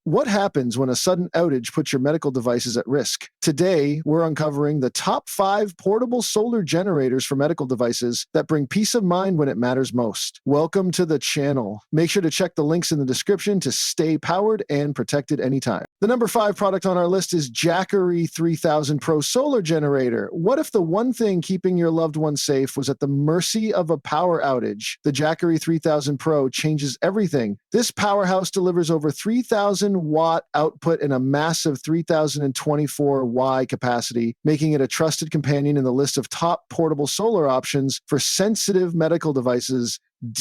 What happens when a sudden outage puts your medical devices at risk? Today, we're uncovering the top 5 portable solar generators for medical devices that bring peace of mind when it matters most. Welcome to the channel. Make sure to check the links in the description to stay powered and protected anytime. The number 5 product on our list is Jackery 3000 Pro Solar Generator. What if the one thing keeping your loved one safe was at the mercy of a power outage? The Jackery 3000 Pro changes everything. This powerhouse delivers over 3,000 watt output and a massive 3024 Y capacity, making it a trusted companion in the list of top portable solar options for sensitive medical devices.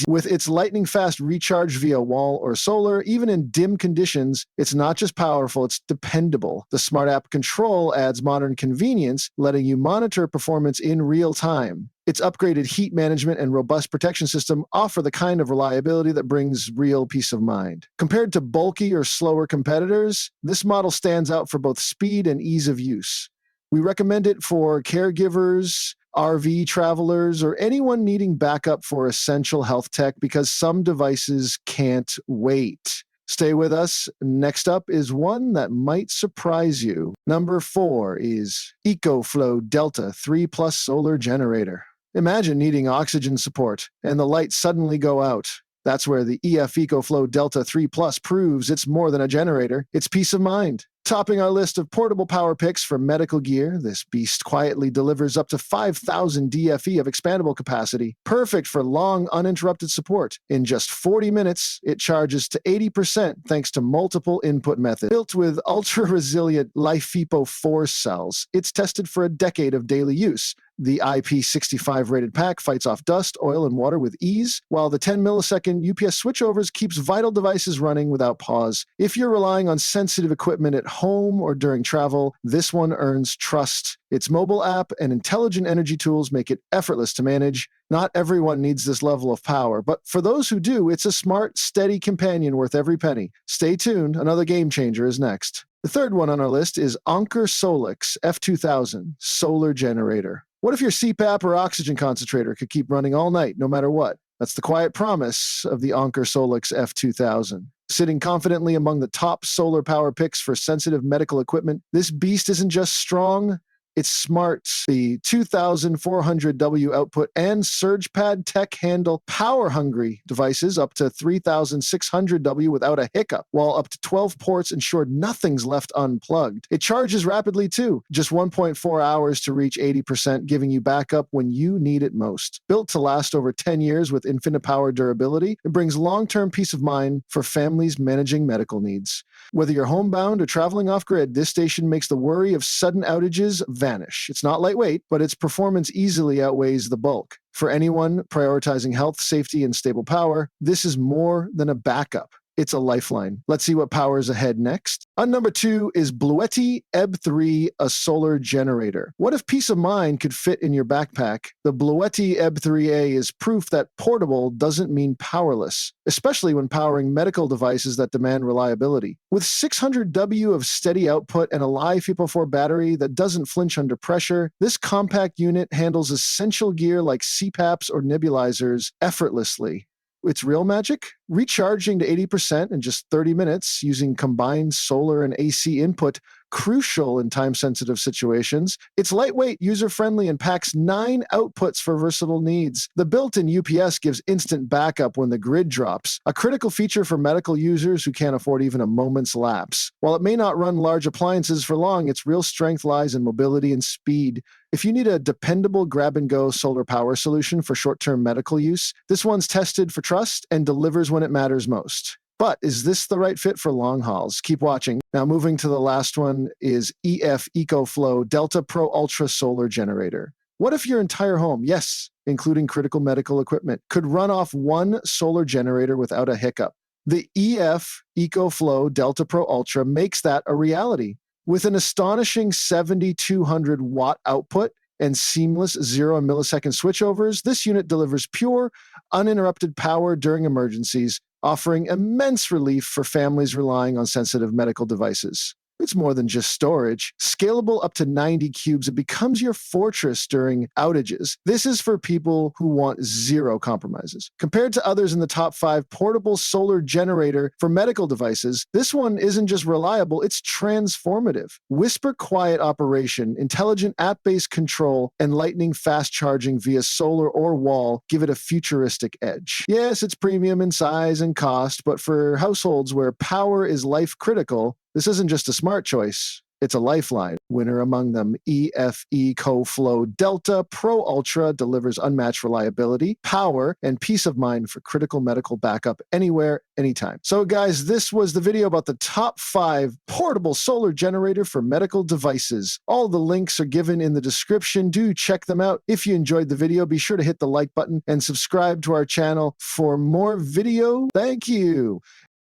With its lightning-fast recharge via wall or solar, even in dim conditions, it's not just powerful, it's dependable. The Smart App Control adds modern convenience, letting you monitor performance in real time. Its upgraded heat management and robust protection system offer the kind of reliability that brings real peace of mind. Compared to bulky or slower competitors, this model stands out for both speed and ease of use. We recommend it for caregivers, RV travelers, or anyone needing backup for essential health tech because some devices can't wait. Stay with us. Next up is one that might surprise you. Number 4 is ECOFLOW Delta 3 Plus Solar Generator. Imagine needing oxygen support and the lights suddenly go out. That's where the ECOFLOW Delta 3 Plus proves it's more than a generator, it's peace of mind. Topping our list of portable power picks for medical gear, this beast quietly delivers up to 5,000 DFE of expandable capacity, perfect for long uninterrupted support. In just 40 minutes, it charges to 80% thanks to multiple input methods. Built with ultra-resilient LiFePO 4 cells, it's tested for a decade of daily use. The IP65 rated pack fights off dust, oil, and water with ease, while the 10 millisecond UPS switchovers keeps vital devices running without pause. If you're relying on sensitive equipment at home or during travel, this one earns trust. Its mobile app and intelligent energy tools make it effortless to manage. Not everyone needs this level of power, but for those who do, it's a smart, steady companion worth every penny. Stay tuned, another game changer is next. The third one on our list is Anker SOLIX F2000 Solar Generator. What if your CPAP or oxygen concentrator could keep running all night, no matter what? That's the quiet promise of the Anker SOLIX F2000. Sitting confidently among the top solar power picks for sensitive medical equipment, this beast isn't just strong, it's smart. The 2400W output and SurgePad tech handle power-hungry devices up to 3600W without a hiccup, while up to 12 ports ensure nothing's left unplugged. It charges rapidly too, just 1.4 hours to reach 80%, giving you backup when you need it most. Built to last over 10 years with infinite power durability, it brings long-term peace of mind for families managing medical needs. Whether you're homebound or traveling off-grid, this station makes the worry of sudden outages vanish. It's not lightweight, but its performance easily outweighs the bulk. For anyone prioritizing health, safety, and stable power, this is more than a backup. It's a lifeline. Let's see what powers ahead next. On number 2 is BLUETTI EB3, a solar generator. What if peace of mind could fit in your backpack? The BLUETTI EB3A is proof that portable doesn't mean powerless, especially when powering medical devices that demand reliability. With 600W of steady output and a LiFePO 4 battery that doesn't flinch under pressure, this compact unit handles essential gear like CPAPs or nebulizers effortlessly. It's real magic? Recharging to 80% in just 30 minutes using combined solar and AC input, crucial in time-sensitive situations. It's lightweight, user-friendly, and packs 9 outputs for versatile needs. The built-in UPS gives instant backup when the grid drops, a critical feature for medical users who can't afford even a moment's lapse. While it may not run large appliances for long, its real strength lies in mobility and speed. If you need a dependable grab-and-go solar power solution for short-term medical use, this one's tested for trust and delivers when it matters most. But is this the right fit for long hauls? Keep watching. Now moving to the last one is ECOFLOW Delta Pro Ultra Solar Generator. What if your entire home, yes, including critical medical equipment, could run off one solar generator without a hiccup? The ECOFLOW Delta Pro Ultra makes that a reality. With an astonishing 7,200 watt output and seamless 0 millisecond switchovers, this unit delivers pure, uninterrupted power during emergencies, offering immense relief for families relying on sensitive medical devices. It's more than just storage. Scalable up to 90 cubes, it becomes your fortress during outages. This is for people who want zero compromises. Compared to others in the top 5 portable solar generator for medical devices, this one isn't just reliable, it's transformative. Whisper quiet operation, intelligent app-based control, and lightning fast charging via solar or wall give it a futuristic edge. Yes, it's premium in size and cost, but for households where power is life critical, this isn't just a smart choice. It's a lifeline. Winner among them, ECOFLOW Delta Pro Ultra delivers unmatched reliability, power, and peace of mind for critical medical backup anywhere, anytime. So guys, this was the video about the top 5 portable solar generator for medical devices. All the links are given in the description. Do check them out. If you enjoyed the video, be sure to hit the like button and subscribe to our channel for more video. Thank you.